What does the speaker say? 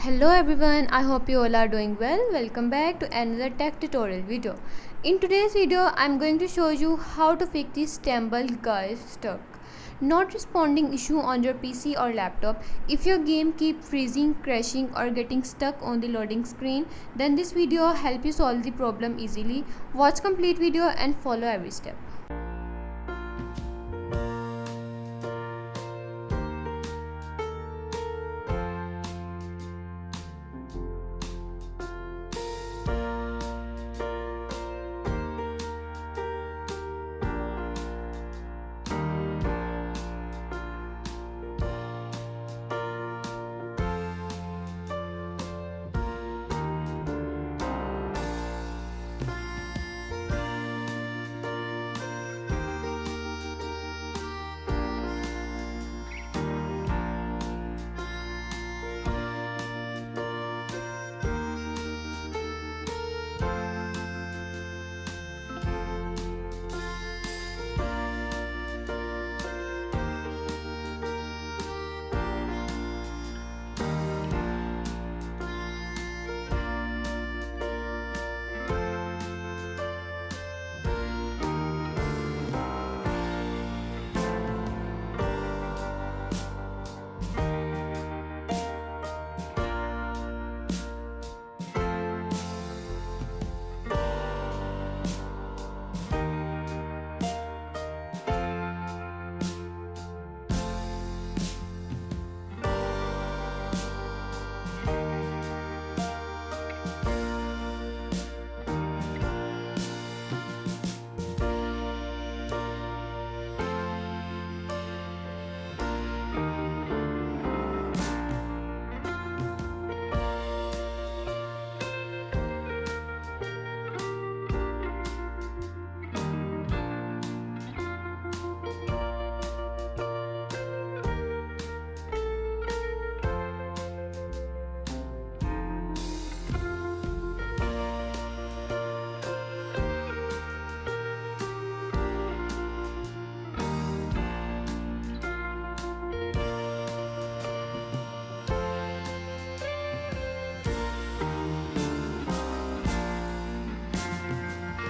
Hello everyone, I hope you all are doing well. Welcome back to another tech tutorial video. In today's video, I'm going to show you how to fix the Stumble Guys stuck not responding issue on your PC or laptop. If your game keep freezing, crashing or getting stuck on the loading screen, then this video help you solve the problem easily. Watch complete video and follow every step.